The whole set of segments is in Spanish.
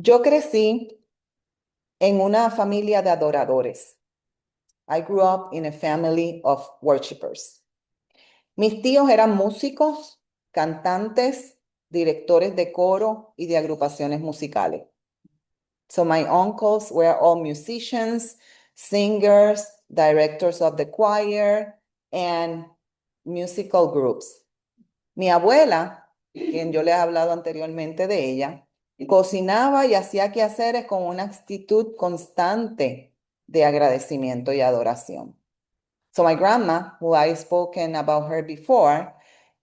Yo crecí en una familia de adoradores. I grew up in a family of worshipers. Mis tíos eran músicos, cantantes, directores de coro y de agrupaciones musicales. So my uncles were all musicians, singers, directors of the choir, and musical groups. Mi abuela, quien yo les he hablado anteriormente de ella, cocinaba y hacía quehaceres con una actitud constante de agradecimiento y adoración. So my grandma, who I've spoken about her before,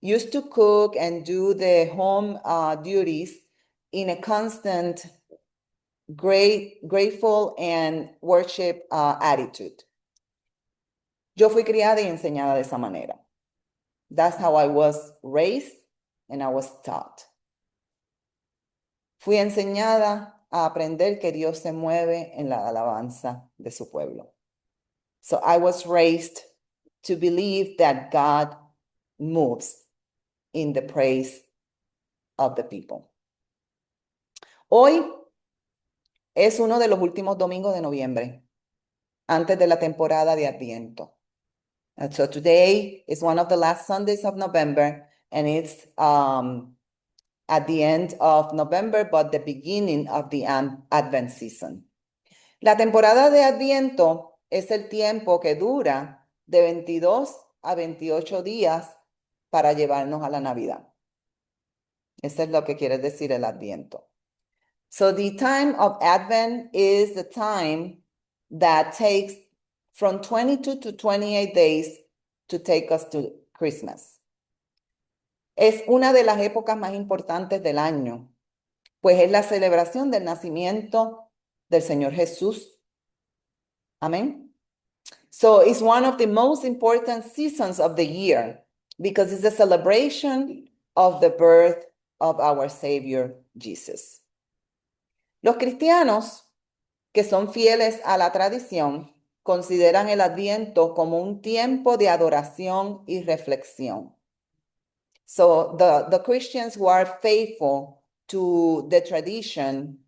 used to cook and do the home duties in a constant, grateful and worship attitude. Yo fui criada y enseñada de esa manera. That's how I was raised and I was taught. Fui enseñada a aprender que Dios se mueve en la alabanza de su pueblo. So I was raised to believe that God moves in the praise of the people. Hoy es uno de los últimos domingos de noviembre, antes de la temporada de Adviento. And so today is one of the last Sundays of November, and it's at the end of November, but the beginning of the Advent season. La temporada de Adviento es el tiempo que dura de 22 a 28 días para llevarnos a la Navidad. Eso es lo que quiere decir el Adviento. So the time of Advent is the time that takes from 22 to 28 days to take us to Christmas. Es una de las épocas más importantes del año, pues es la celebración del nacimiento del Señor Jesús. Amén. So it's one of the most important seasons of the year because it's the celebration of the birth of our Savior Jesus. Los cristianos que son fieles a la tradición consideran el Adviento como un tiempo de adoración y reflexión. So the Christians who are faithful to the tradition,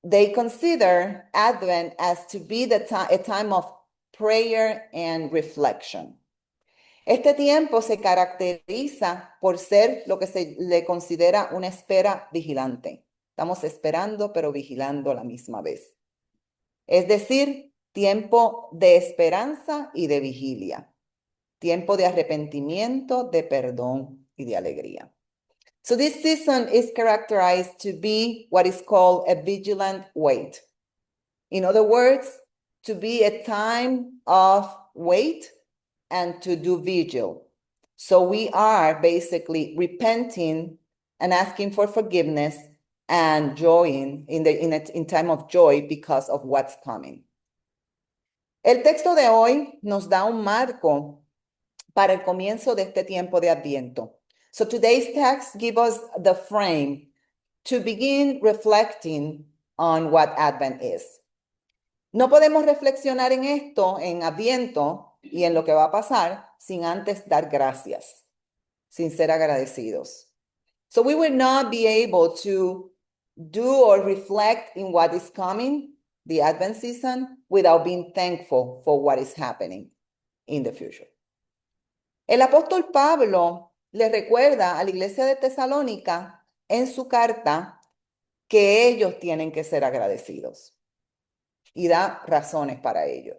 they consider Advent as to be a time of prayer and reflection. Este tiempo se caracteriza por ser lo que se le considera una espera vigilante. Estamos esperando, pero vigilando a la misma vez. Es decir, tiempo de esperanza y de vigilia. Tiempo de arrepentimiento, de perdón y de alegría. So this season is characterized to be what is called a vigilant wait. In other words, to be a time of wait and to do vigil. So we are basically repenting and asking for forgiveness and joying in time of joy because of what's coming. El texto de hoy nos da un marco para el comienzo de este tiempo de Adviento. So today's text gives us the frame to begin reflecting on what Advent is. No podemos reflexionar en esto, en Adviento y en lo que va a pasar, sin antes dar gracias, sin ser agradecidos. So we will not be able to do or reflect in what is coming, the Advent season, without being thankful for what is happening in the future. El apóstol Pablo le recuerda a la iglesia de Tesalónica en su carta que ellos tienen que ser agradecidos y da razones para ello.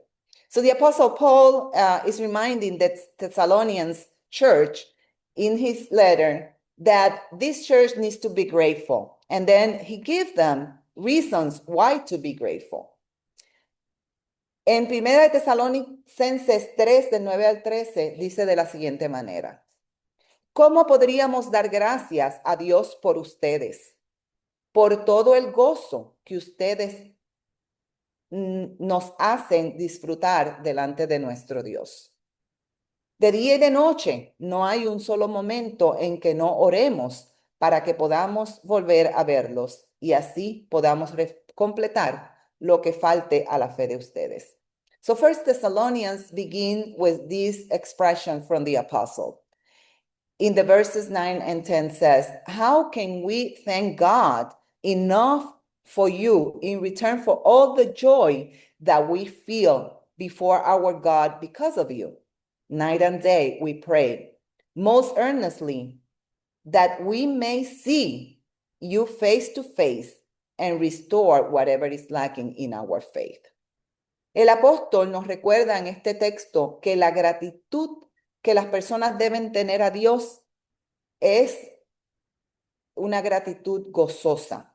So the apostle Paul is reminding the Thessalonians church in his letter that this church needs to be grateful. And then he gives them reasons why to be grateful. En 1 de Tesalonicenses 3, del 9 al 13, dice de la siguiente manera: ¿Cómo podríamos dar gracias a Dios por ustedes, por todo el gozo que ustedes nos hacen disfrutar delante de nuestro Dios? De día y de noche no hay un solo momento en que no oremos para que podamos volver a verlos y así podamos completar lo que falte a la fe de ustedes. So First Thessalonians begin with this expression from the apostle. In the verses 9 and 10 says, how can we thank God enough for you in return for all the joy that we feel before our God because of you. Night and day we pray most earnestly that we may see you face to face and restore whatever is lacking in our faith. El apóstol nos recuerda en este texto que la gratitud que las personas deben tener a Dios es una gratitud gozosa,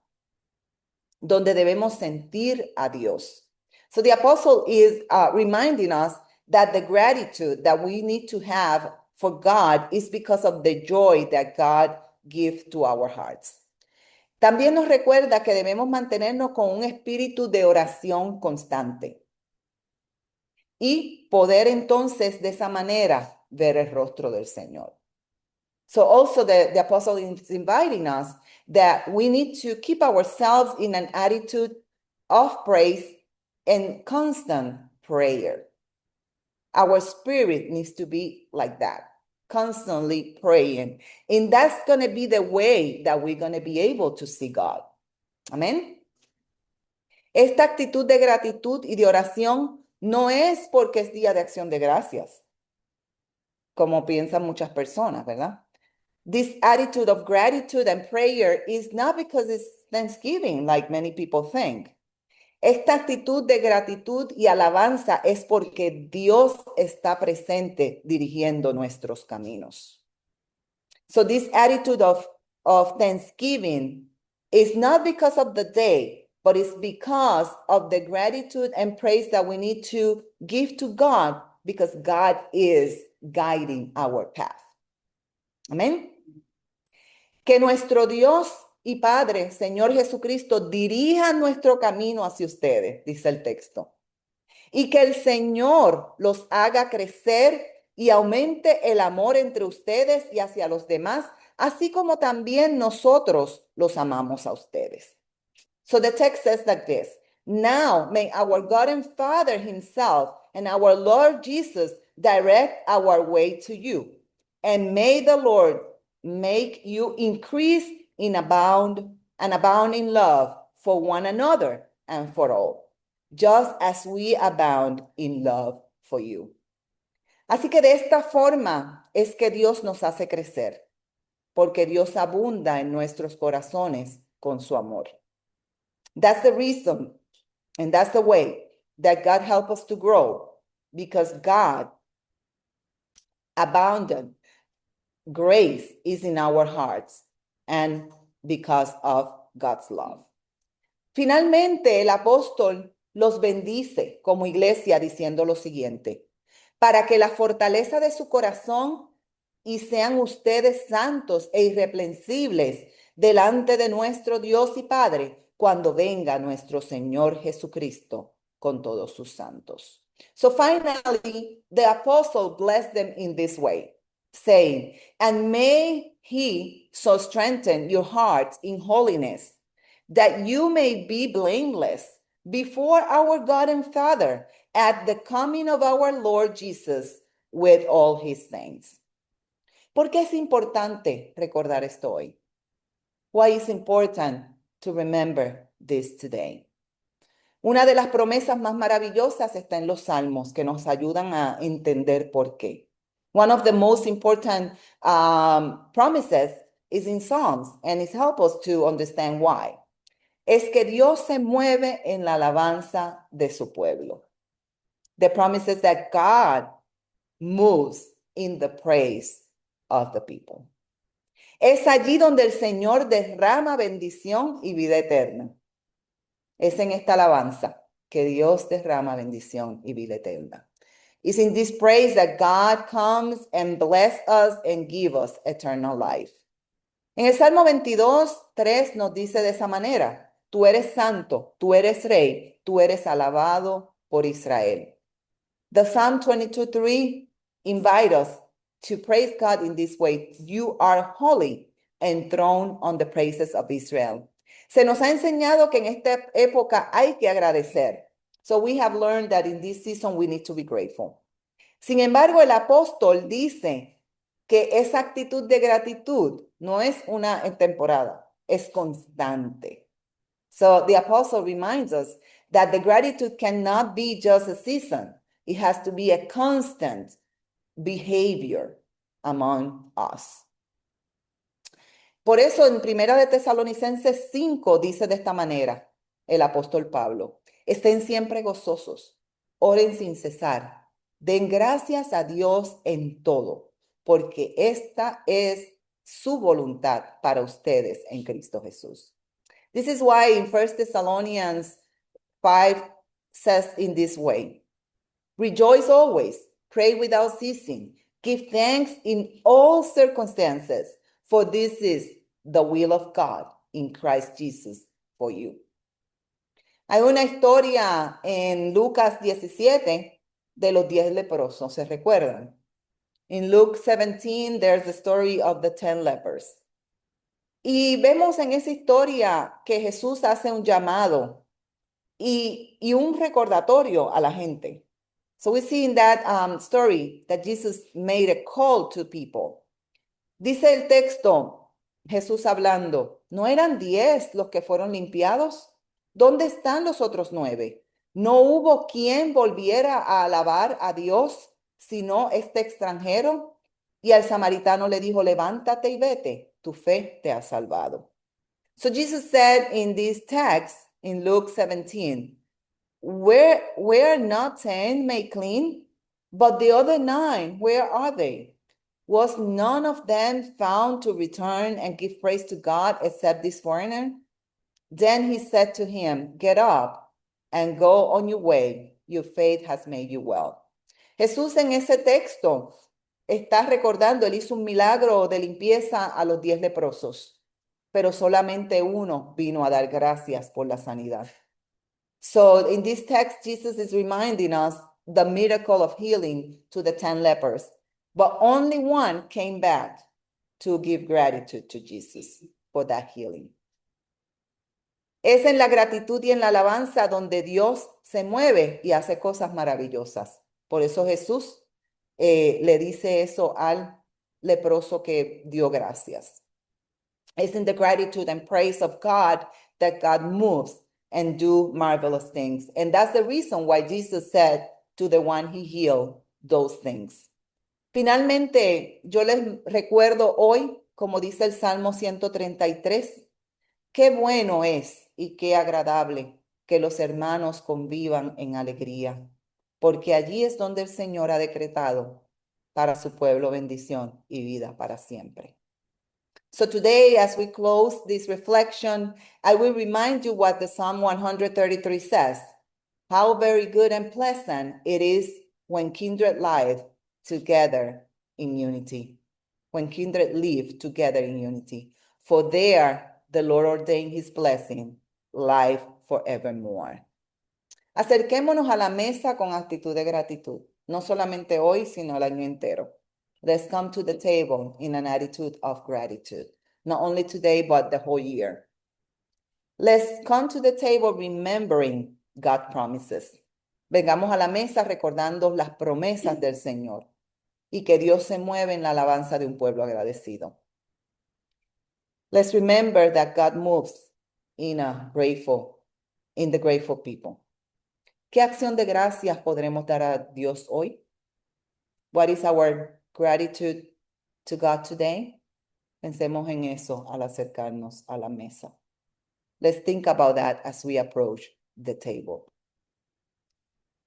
donde debemos sentir a Dios. So the apostle is reminding us that the gratitude that we need to have for God is because of the joy that God gives to our hearts. También nos recuerda que debemos mantenernos con un espíritu de oración constante y poder entonces de esa manera ver el rostro del Señor. So also the apostle is inviting us that we need to keep ourselves in an attitude of praise and constant prayer. Our spirit needs to be like that, constantly praying. And that's going to be the way that we're going to be able to see God. Amén. Esta actitud de gratitud y de oración no es porque es Día de Acción de Gracias, como piensan muchas personas, ¿verdad? This attitude of gratitude and prayer is not because it's Thanksgiving, like many people think. Esta actitud de gratitud y alabanza es porque Dios está presente dirigiendo nuestros caminos. So this attitude of thanksgiving is not because of the day, but it's because of the gratitude and praise that we need to give to God because God is guiding our path. Amén. Que nuestro Dios y Padre, Señor Jesucristo, dirija nuestro camino hacia ustedes, dice el texto. Y que el Señor los haga crecer y aumente el amor entre ustedes y hacia los demás, así como también nosotros los amamos a ustedes. So the text says like this: Now may our God and Father himself and our Lord Jesus direct our way to you. And may the Lord make you increase in abounding love for one another and for all, just as we abound in love for you. Así que de esta forma es que Dios nos hace crecer, porque Dios abunda en nuestros corazones con su amor. That's the reason, and that's the way that God helps us to grow, because God abundant grace is in our hearts and because of God's love. Finalmente, el apóstol los bendice como iglesia diciendo lo siguiente: para que la fortaleza de su corazón y sean ustedes santos e irreprensibles delante de nuestro Dios y Padre cuando venga nuestro Señor Jesucristo con todos sus santos. So finally, the apostle blessed them in this way, saying, and may he so strengthen your hearts in holiness, that you may be blameless before our God and Father at the coming of our Lord Jesus with all his saints. ¿Por qué es importante recordar esto hoy? Why is important to remember this today? Una de las promesas más maravillosas está en los Salmos, que nos ayudan a entender por qué. One of the most important promises is in Psalms, and it helps us to understand why. Es que Dios se mueve en la alabanza de su pueblo. The promise is that God moves in the praise of the people. Es allí donde el Señor derrama bendición y vida eterna. Es en esta alabanza que Dios derrama bendición y vida eterna. It's in this praise that God comes and bless us and give us eternal life. En el Salmo 22:3 nos dice de esa manera: tú eres santo, tú eres rey, tú eres alabado por Israel. The Psalm 22:3 invite us to praise God in this way. You are holy, enthroned on the praises of Israel. Se nos ha enseñado que en esta época hay que agradecer. So we have learned that in this season we need to be grateful. Sin embargo, el apóstol dice que esa actitud de gratitud no es una temporada, es constante. So the apostle reminds us that the gratitude cannot be just a season. It has to be a constant behavior among us. Por eso en Primera de Tesalonicenses 5 dice de esta manera el apóstol Pablo: estén siempre gozosos, oren sin cesar, den gracias a Dios en todo, porque esta es su voluntad para ustedes en Cristo Jesús. This is why in 1 Thessalonians 5 says in this way: rejoice always, pray without ceasing, give thanks in all circumstances, for this is the will of God in Christ Jesus for you. Hay una historia en Lucas 17 de los 10 leprosos, ¿se recuerdan? In Luke 17, there's the story of the 10 lepers. Y vemos en esa historia que Jesús hace un llamado y un recordatorio a la gente. So we see in that story that Jesus made a call to people. Dice el texto, Jesús hablando: ¿no eran 10 los que fueron limpiados? ¿Dónde están los otros 9? ¿No hubo quien volviera a alabar a Dios sino este extranjero? Y al samaritano le dijo: levántate y vete, tu fe te ha salvado. So Jesus said in this text in Luke 17, were not 10 made clean? But the other 9, where are they? Was none of them found to return and give praise to God except this foreigner? Then he said to him, get up and go on your way. Your faith has made you well. Jesús en ese texto está recordando, él hizo un milagro de limpieza a los 10 leprosos, pero solamente uno vino a dar gracias por la sanidad. So in this text, Jesus is reminding us the miracle of healing to the 10 lepers, but only one came back to give gratitude to Jesus for that healing. Es en la gratitud y en la alabanza donde Dios se mueve y hace cosas maravillosas. Por eso Jesús le dice eso al leproso que dio gracias. It's in the gratitude and praise of God that God moves and do marvelous things. And that's the reason why Jesus said to the one he healed those things. Finalmente, yo les recuerdo hoy, como dice el Salmo 133, qué bueno es y qué agradable que los hermanos convivan en alegría, porque allí es donde el Señor ha decretado para su pueblo bendición y vida para siempre. So today, as we close this reflection, I will remind you what the Psalm 133 says: how very good and pleasant it is when kindred live together in unity. When kindred live together in unity. For there the Lord ordained his blessing, life forevermore. Acerquémonos a la mesa con actitud de gratitud, no solamente hoy, sino el año entero. Let's come to the table in an attitude of gratitude, not only today, but the whole year. Let's come to the table remembering God's promises. Vengamos a la mesa recordando las promesas del Señor y que Dios se mueve en la alabanza de un pueblo agradecido. Let's remember that God moves in the grateful people. ¿Qué acción de gracias podremos dar a Dios hoy? What is our gratitude to God today? Pensemos en eso al acercarnos a la mesa. Let's think about that as we approach the table.